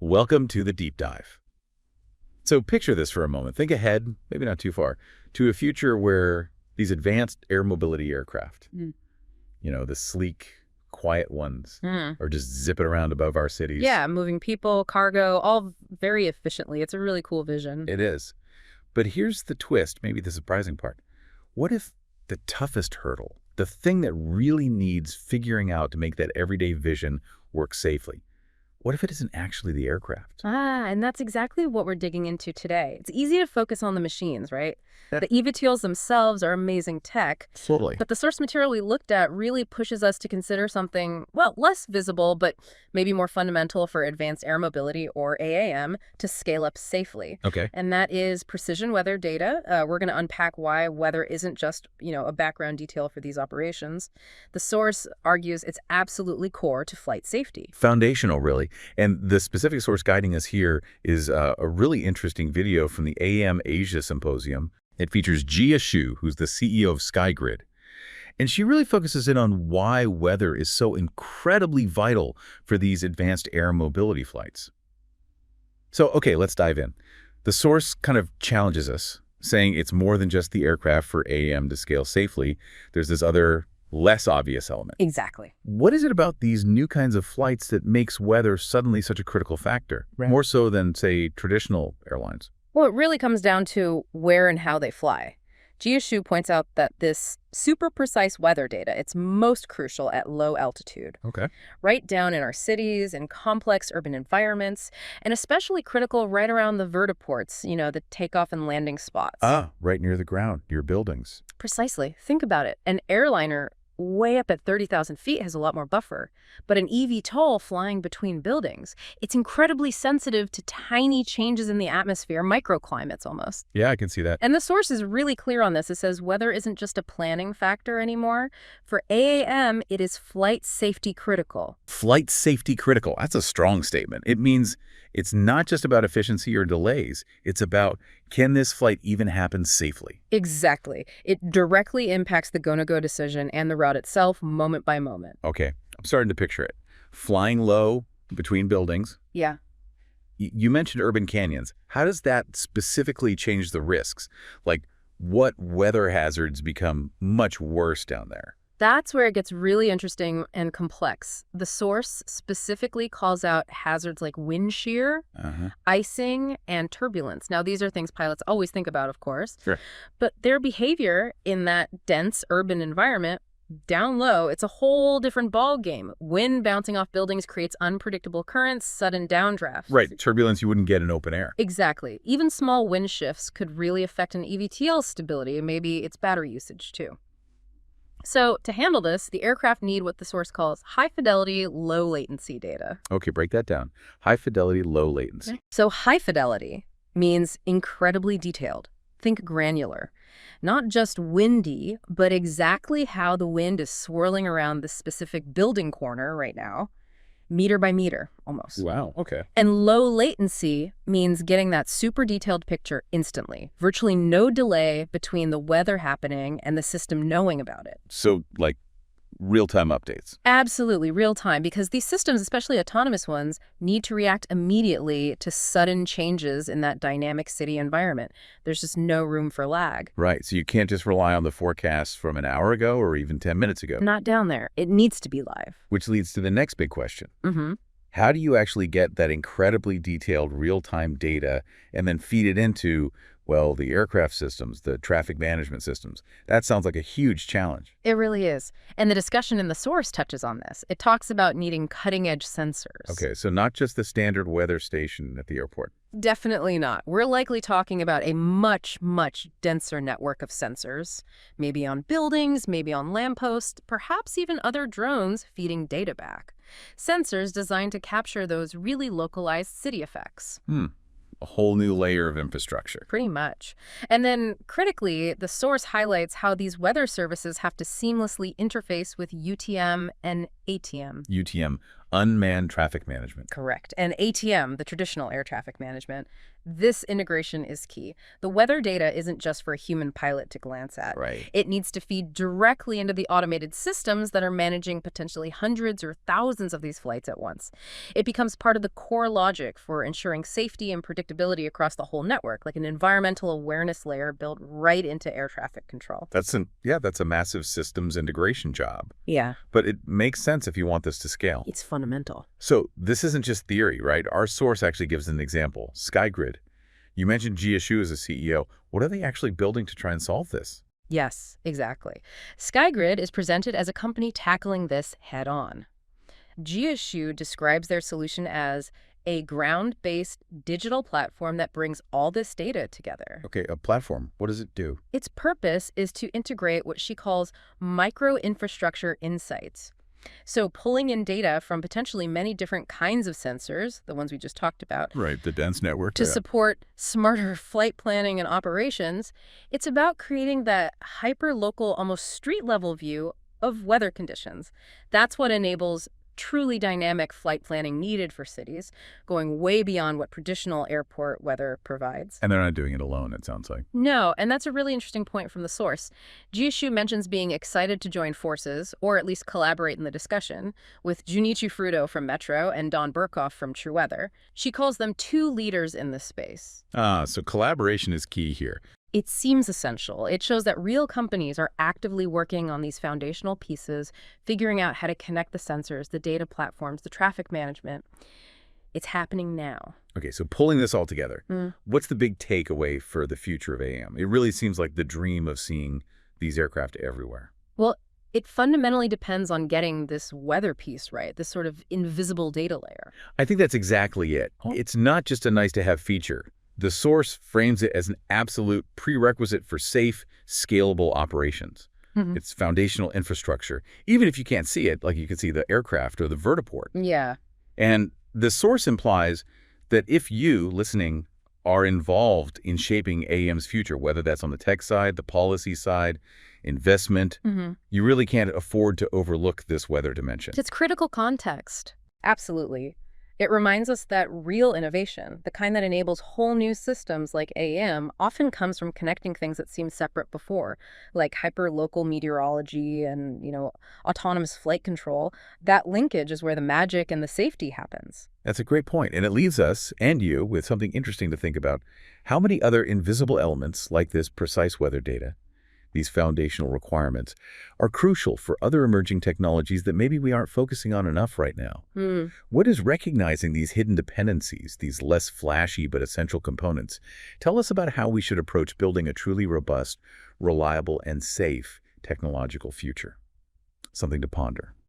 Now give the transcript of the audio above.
Welcome to the deep dive. So picture this for a moment. Think ahead, maybe not too far, to a future where these advanced air mobility aircraft, the sleek, quiet ones, are just zipping around above our cities. Yeah, moving people, cargo, all very efficiently. It's a really cool vision. It is. But here's the twist, maybe the surprising part. What if the toughest hurdle, the thing that really needs figuring out to make that everyday vision work safely, what if it isn't actually the aircraft? And that's exactly what we're digging into today. It's easy to focus on the machines, right? The eVTOLs themselves are amazing tech. Totally. But the source material we looked at really pushes us to consider something, well, less visible, but maybe more fundamental for advanced air mobility, or AAM, to scale up safely. Okay. And that is precision weather data. We're going to unpack why weather isn't just, a background detail for these operations. The source argues it's absolutely core to flight safety. Foundational, really. And the specific source guiding us here is a really interesting video from the AAM Asia Symposium. It features Jia Xu, who's the CEO of SkyGrid. And she really focuses in on why weather is so incredibly vital for these advanced air mobility flights. So, okay, let's dive in. The source kind of challenges us, saying it's more than just the aircraft for AAM to scale safely. There's this other, less obvious element. Exactly. What is it about these new kinds of flights that makes weather suddenly such a critical factor, more so than, say, traditional airlines? Well, it really comes down to where and how they fly. Jia Xu points out that this super precise weather data, it's most crucial at low altitude. Okay. Right down in our cities and complex urban environments, and especially critical right around the vertiports, the takeoff and landing spots. Right near the ground, near buildings. Precisely. Think about it. An airliner way up at 30,000 feet has a lot more buffer. But an eVTOL flying between buildings, it's incredibly sensitive to tiny changes in the atmosphere, microclimates almost. Yeah, I can see that. And the source is really clear on this. It says weather isn't just a planning factor anymore. For AAM, it is flight safety critical. Flight safety critical. That's a strong statement. It means it's not just about efficiency or delays. It's about, can this flight even happen safely? Exactly. It directly impacts the go-no-go decision and the route itself moment by moment. Okay, I'm starting to picture it. Flying low between buildings. Yeah. You mentioned urban canyons. How does that specifically change the risks? Like, what weather hazards become much worse down there? That's where it gets really interesting and complex. The source specifically calls out hazards like wind shear, icing, and turbulence. Now, these are things pilots always think about, of course. Sure. But their behavior in that dense urban environment, down low, it's a whole different ball game. Wind bouncing off buildings creates unpredictable currents, sudden downdrafts. Right, turbulence you wouldn't get in open air. Exactly. Even small wind shifts could really affect an eVTOL's stability and maybe its battery usage, too. So to handle this, the aircraft need what the source calls high-fidelity, low-latency data. Okay, break that down. High-fidelity, low-latency. Okay. So high-fidelity means incredibly detailed. Think granular. Not just windy, but exactly how the wind is swirling around the specific building corner right now, meter by meter, almost. Wow, okay. And low latency means getting that super detailed picture instantly. Virtually no delay between the weather happening and the system knowing about it. So, like, real-time updates. Absolutely, real time, because these systems, especially autonomous ones, need to react immediately to sudden changes in that dynamic city environment. There's just no room for lag. Right, so you can't just rely on the forecast from an hour ago or even 10 minutes ago. Not down there. It needs to be live. Which leads to the next big question. How do you actually get that incredibly detailed real-time data and then feed it into, well, the aircraft systems, the traffic management systems? That sounds like a huge challenge. It really is. And the discussion in the source touches on this. It talks about needing cutting-edge sensors. Okay, so not just the standard weather station at the airport. Definitely not. We're likely talking about a much, much denser network of sensors, maybe on buildings, maybe on lampposts, perhaps even other drones feeding data back. Sensors designed to capture those really localized city effects. A whole new layer of infrastructure. Pretty much. And then, critically, the source highlights how these weather services have to seamlessly interface with UTM and ATM. UTM, Unmanned traffic management. Correct. And ATM, the traditional air traffic management, this integration is key. The weather data isn't just for a human pilot to glance at. Right. It needs to feed directly into the automated systems that are managing potentially hundreds or thousands of these flights at once. It becomes part of the core logic for ensuring safety and predictability across the whole network, like an environmental awareness layer built right into air traffic control. That's a massive systems integration job. Yeah, But it makes sense if you want this to scale. it's fundamental. So this isn't just theory, right? Our source actually gives an example, SkyGrid. You mentioned Jia Xu as a CEO. What are they actually building to try and solve this? Yes, exactly. SkyGrid is presented as a company tackling this head-on. Jia Xu describes their solution as a ground-based digital platform that brings all this data together. Okay, a platform. What does it do? Its purpose is to integrate what she calls micro-infrastructure insights. So pulling in data from potentially many different kinds of sensors, the ones we just talked about, Right, the dense network. to support smarter flight planning and operations, it's about creating that hyper-local, almost street-level view of weather conditions. That's what enables truly dynamic flight planning needed for cities, going way beyond what traditional airport weather provides. And they're not doing it alone, it sounds like. No, and that's a really interesting point from the source. Jia Xu mentions being excited to join forces, or at least collaborate in the discussion, with Junichi Fruto from Metro and Don Burkhoff from True Weather. She calls them two leaders in this space. So collaboration is key here. It seems essential. It shows that real companies are actively working on these foundational pieces, figuring out how to connect the sensors, the data platforms, the traffic management. It's happening now. Okay, so pulling this all together, what's the big takeaway for the future of AAM? It really seems like the dream of seeing these aircraft everywhere. Well, it fundamentally depends on getting this weather piece right, this sort of invisible data layer. I think that's exactly it. It's not just a nice-to-have feature. The source frames it as an absolute prerequisite for safe, scalable operations. It's foundational infrastructure, even if you can't see it, like you can see the aircraft or the vertiport. Yeah. And the source implies that if you, listening, are involved in shaping AAM's future, whether that's on the tech side, the policy side, investment, you really can't afford to overlook this weather dimension. It's critical context. Absolutely. It reminds us that real innovation, the kind that enables whole new systems like AAM, often comes from connecting things that seemed separate before, like hyper-local meteorology and, autonomous flight control. That linkage is where the magic and the safety happens. That's a great point, and it leaves us, and you, with something interesting to think about. How many other invisible elements, like this precise weather data, these foundational requirements, are crucial for other emerging technologies that maybe we aren't focusing on enough right now? What is recognizing these hidden dependencies, these less flashy but essential components? Tell us about how we should approach building a truly robust, reliable, and safe technological future. Something to ponder.